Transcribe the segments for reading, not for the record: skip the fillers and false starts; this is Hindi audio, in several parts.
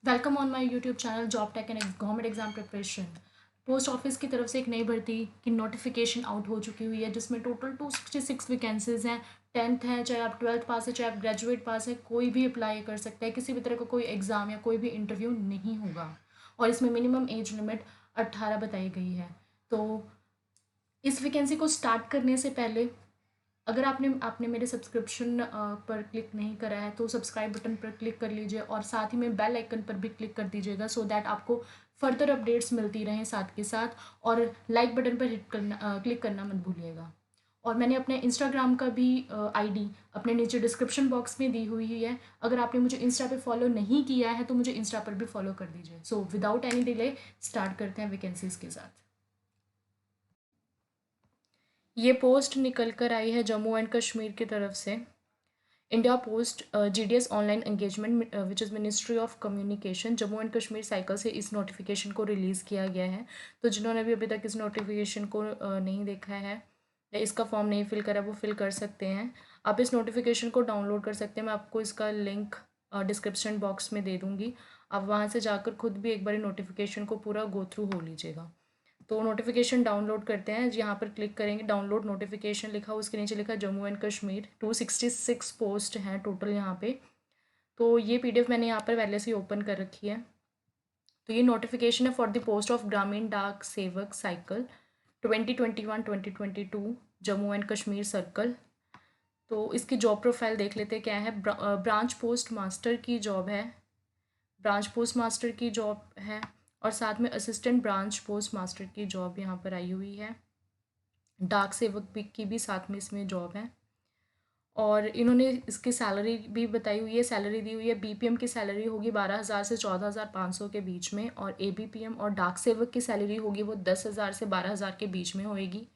Welcome on my YouTube channel job tech and government exam preparation. Post office की तरफ से एक नई भर्ती की नोटिफिकेशन आउट हो चुकी हुई है, जिसमें टोटल 266 वैकेंसीज हैं। 10th है, चाहे आप 12th पास है, चाहे आप ग्रेजुएट पास है, कोई भी अप्लाई कर सकता है। किसी भी तरह का कोई एग्ज़ाम या कोई भी इंटरव्यू नहीं होगा। और इसमें मिनिमम एज लिमिट 18 बताई गई है। तो इस वैकेंसी को स्टार्ट करने से पहले, अगर आपने आपने मेरे सब्सक्रिप्शन पर क्लिक नहीं करा है तो सब्सक्राइब बटन पर क्लिक कर लीजिए और साथ ही में बेल आइकन पर भी क्लिक कर दीजिएगा, सो दैट आपको फर्दर अपडेट्स मिलती रहें साथ के साथ। और लाइक बटन पर क्लिक करना मत भूलिएगा। और मैंने अपने इंस्टाग्राम का भी आईडी अपने नीचे डिस्क्रिप्शन बॉक्स में दी हुई है। अगर आपने मुझे इंस्टा पे फॉलो नहीं किया है तो मुझे इंस्टा पर भी फॉलो कर दीजिए। So without any delay start करते हैं वैकेंसीज के साथ। ये पोस्ट निकल कर आई है जम्मू एंड कश्मीर की तरफ से। India post GDS online engagement which is ministry of communication, Jammu and Kashmir cycle से इस नोटिफिकेशन को रिलीज़ किया गया है। तो जिन्होंने भी अभी तक इस नोटिफिकेशन को नहीं देखा है या इसका फॉर्म नहीं फिल करा, वो फिल कर सकते हैं। आप इस नोटिफिकेशन को डाउनलोड कर सकते हैं। मैं आपको इसका लिंक डिस्क्रिप्शन बॉक्स में दे दूँगी। आप वहाँ से जाकर खुद भी एक बार नोटिफिकेशन को पूरा गो थ्रू हो लीजिएगा। तो नोटिफिकेशन डाउनलोड करते हैं, यहाँ पर क्लिक करेंगे, डाउनलोड नोटिफिकेशन लिखा, उसके नीचे लिखा जम्मू एंड कश्मीर। 266 पोस्ट हैं टोटल यहाँ पे। तो ये PDF मैंने यहाँ पर पहले से ओपन कर रखी है। तो ये नोटिफिकेशन है फॉर द पोस्ट ऑफ ग्रामीण डाक सेवक cycle 2021-2022 Jammu and Kashmir circle. तो इसकी जॉब प्रोफाइल देख लेते हैं क्या है। ब्रांच पोस्ट मास्टर की जॉब है, ब्रांच पोस्ट मास्टर की जॉब है, और साथ में असिस्टेंट ब्रांच पोस्ट मास्टर की जॉब यहाँ पर आई हुई है। डाक सेवक की भी साथ में इसमें जॉब है। और इन्होंने इसकी सैलरी भी बताई हुई है, सैलरी दी हुई है। BPM की सैलरी होगी 12,000 से 14,500 के बीच में, और ABPM और डाक सेवक की सैलरी होगी वो 10,000 से 12,000 के बीच में होएगी।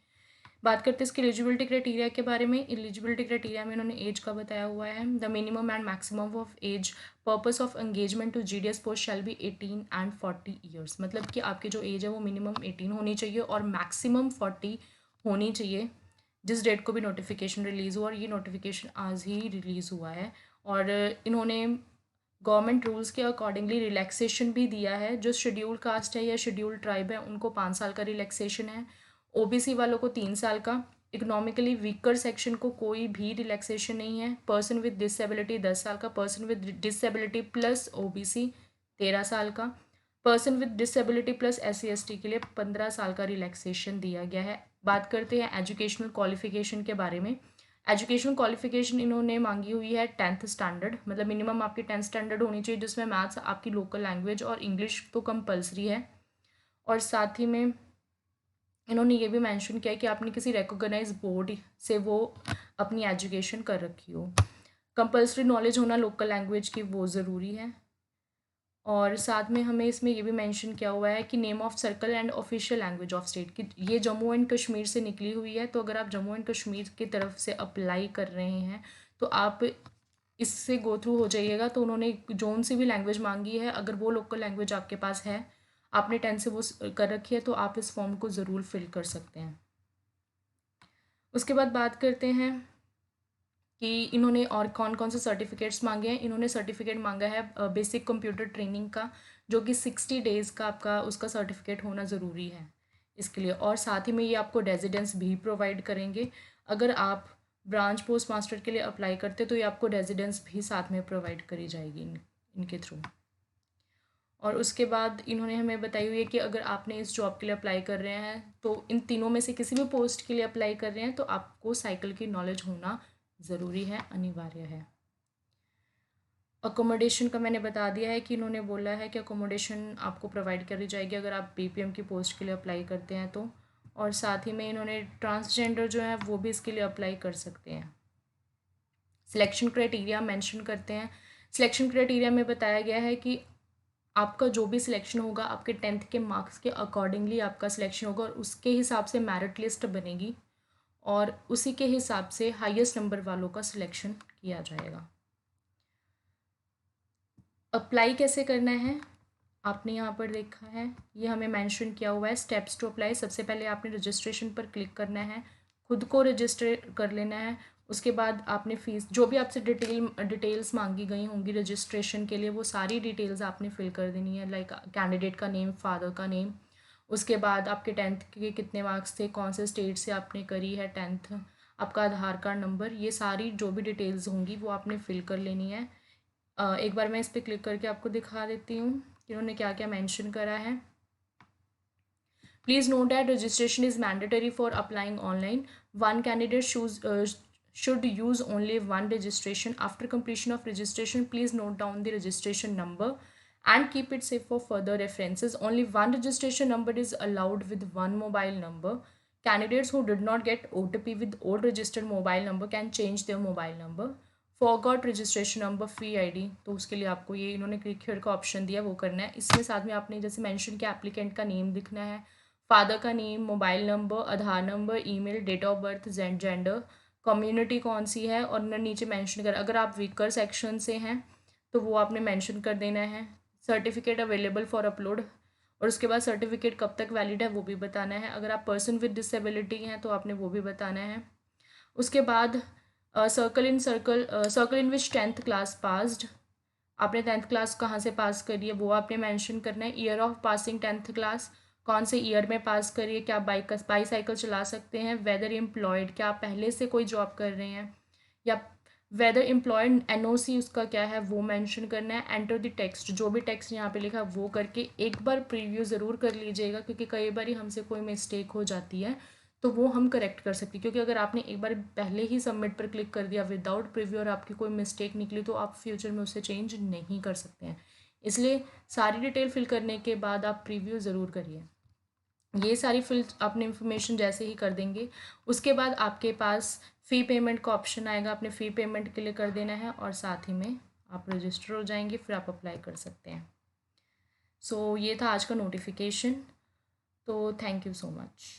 बात करते हैं इसके एलिजिबिलिटी क्राइटेरिया के बारे में। एलिजिबिलिटी क्राइटेरिया में इन्होंने एज का बताया हुआ है। The minimum and maximum of age purpose of engagement to GDS post shall be 18 एंड 40 ईयर्स। मतलब कि आपकी जो एज है वो मिनिमम 18 होनी चाहिए और मैक्सिमम 40 होनी चाहिए जिस डेट को भी नोटिफिकेशन रिलीज़ हुआ। और ये नोटिफिकेशन आज ही रिलीज़ हुआ है। और इन्होंने गवर्नमेंट रूल्स के अकॉर्डिंगली रिलैक्सेशन भी दिया है। जो शेड्यूल कास्ट है या शेड्यूल ट्राइब है उनको 5 साल का रिलैक्सेशन है। OBC वालों को 3 साल का। इकोनॉमिकली वीकर सेक्शन को कोई भी रिलैक्सेशन नहीं है। पर्सन विद डिसेबिलिटी 10 साल का। Person with disability plus OBC 13 साल का। Person with disability plus SC ST के लिए 15 साल का रिलैक्सेशन दिया गया है। बात करते हैं एजुकेशनल क्वालिफिकेशन के बारे में। एजुकेशनल क्वालिफिकेशन इन्होंने मांगी हुई है 10th स्टैंडर्ड, मतलब मिनिमम आपकी 10th स्टैंडर्ड होनी चाहिए, जिसमें मैथ्स, आपकी लोकल लैंग्वेज और इंग्लिश तो कंपलसरी है। और साथ ही में इन्होंने ये भी मेंशन किया है कि आपने किसी रिकॉग्नाइज बोर्ड से वो अपनी एजुकेशन कर रखी हो। कंपलसरी नॉलेज होना लोकल लैंग्वेज की वो ज़रूरी है। और साथ में हमें इसमें ये भी मेंशन किया हुआ है कि name of circle and official language of state की ये जम्मू एंड कश्मीर से निकली हुई है। तो अगर आप जम्मू एंड कश्मीर की तरफ से अप्लाई कर रहे हैं तो आप इससे गो थ्रू हो जाइएगा। तो उन्होंने जोन सी भी लैंग्वेज मांगी है, अगर वो लोकल लैंग्वेज आपके पास है, आपने 10 से वो कर रखी है, तो आप इस फॉर्म को ज़रूर फिल कर सकते हैं। उसके बाद बात करते हैं कि इन्होंने और कौन कौन से सर्टिफिकेट्स मांगे हैं। इन्होंने सर्टिफिकेट मांगा है बेसिक कंप्यूटर ट्रेनिंग का, जो कि 60 डेज़ का आपका उसका सर्टिफिकेट होना ज़रूरी है इसके लिए। और साथ ही में ये आपको रेजिडेंस भी प्रोवाइड करेंगे। अगर आप ब्रांच पोस्ट मास्टर के लिए अप्लाई करते तो ये आपको रेजिडेंस भी साथ में प्रोवाइड करी जाएगी इनके थ्रू। और उसके बाद इन्होंने हमें बताई हुई है कि अगर आपने इस जॉब के लिए अप्लाई कर रहे हैं तो इन तीनों में से किसी भी पोस्ट के लिए अप्लाई कर रहे हैं तो आपको साइकिल की नॉलेज होना ज़रूरी है, अनिवार्य है। अकोमोडेशन का मैंने बता दिया है कि इन्होंने बोला है कि अकोमोडेशन आपको प्रोवाइड करी जाएगी अगर आप BPM की पोस्ट के लिए अप्लाई करते हैं तो। और साथ ही में इन्होंने ट्रांसजेंडर जो है वो भी इसके लिए अप्लाई कर सकते हैं। सिलेक्शन क्राइटेरिया मेंशन करते हैं। सिलेक्शन क्राइटेरिया में बताया गया है कि आपका जो भी सिलेक्शन होगा आपके 10th के मार्क्स के अकॉर्डिंगली आपका सिलेक्शन होगा, और उसके हिसाब से मेरिट लिस्ट बनेगी और उसी के हिसाब से हाईएस्ट नंबर वालों का सिलेक्शन किया जाएगा। अप्लाई कैसे करना है आपने यहाँ पर देखा है, ये हमें मेंशन किया हुआ है। स्टेप्स टू अप्लाई, सबसे पहले आपने रजिस्ट्रेशन पर क्लिक करना है, खुद को रजिस्टर कर लेना है। उसके बाद आपने फ़ीस, जो भी आपसे डिटेल्स मांगी गई होंगी रजिस्ट्रेशन के लिए, वो सारी डिटेल्स आपने फिल कर देनी है, लाइक कैंडिडेट का नेम, फादर का नेम, उसके बाद आपके 10th के कितने मार्क्स थे, कौन से स्टेट से आपने करी है 10th, आपका आधार कार्ड नंबर, ये सारी जो भी डिटेल्स होंगी वो आपने फिल कर लेनी है। एक बार मैं इस पर क्लिक करके आपको दिखा देती हूँ कि उन्होंने क्या क्या मेंशन करा है। Please note that registration is mandatory for applying online. One candidate should use only one registration. After completion of registration, please note down the registration number and keep it safe for further references. Only one registration number is allowed with one mobile number. Candidates who did not get OTP with old registered mobile number can change their mobile number. Forgot registration number, free ID, तो उसके लिए आपको ये इन्होंने क्लिक हियर का ऑप्शन दिया वो करना है। इसमें साथ में आपने जैसे मेंशन किया एप्लीकेंट का नेम दिखना है, फादर का name, mobile number, Aadhaar number, email, date of birth, gender, community कौन सी है, और नीचे मेंशन कर, अगर आप वीकर सेक्शन से हैं तो वो आपने मेंशन कर देना है। सर्टिफिकेट अवेलेबल फॉर अपलोड, और उसके बाद सर्टिफिकेट कब तक वैलिड है वो भी बताना है। अगर आप पर्सन विद डिसेबिलिटी हैं तो आपने वो भी बताना है। उसके बाद सर्कल इन विच 10th क्लास पास्ड, आपने 10th क्लास कहाँ से पास करी है वो आपने मेंशन करना है। Year of passing 10th class, कौन से ईयर में पास करिए, क्या आप बाईसाइकिल चला सकते हैं, वेदर एम्प्लॉयड, क्या आप पहले से कोई जॉब कर रहे हैं, या वेदर एम्प्लॉयड एनओसी उसका क्या है वो मेंशन करना है। एंटर द टेक्स्ट, जो भी टेक्स्ट यहाँ पे लिखा है वो करके एक बार प्रीव्यू ज़रूर कर लीजिएगा, क्योंकि कई बार हमसे कोई मिस्टेक हो जाती है तो वो हम करेक्ट कर सकते हैं। क्योंकि अगर आपने एक बार पहले ही सबमिट पर क्लिक कर दिया विदाउट प्रीव्यू और आपकी कोई मिस्टेक निकली तो आप फ्यूचर में उसे चेंज नहीं कर सकते हैं। इसलिए सारी डिटेल फिल करने के बाद आप प्रीव्यू ज़रूर करिए। ये सारी फिल आपने इन्फॉर्मेशन जैसे ही कर देंगे उसके बाद आपके पास फ़ी पेमेंट का ऑप्शन आएगा, आपने फ़ी पेमेंट के लिए कर देना है और साथ ही में आप रजिस्टर हो जाएंगे, फिर आप अप्लाई कर सकते हैं। सो ये था आज का नोटिफिकेशन, तो थैंक यू सो मच।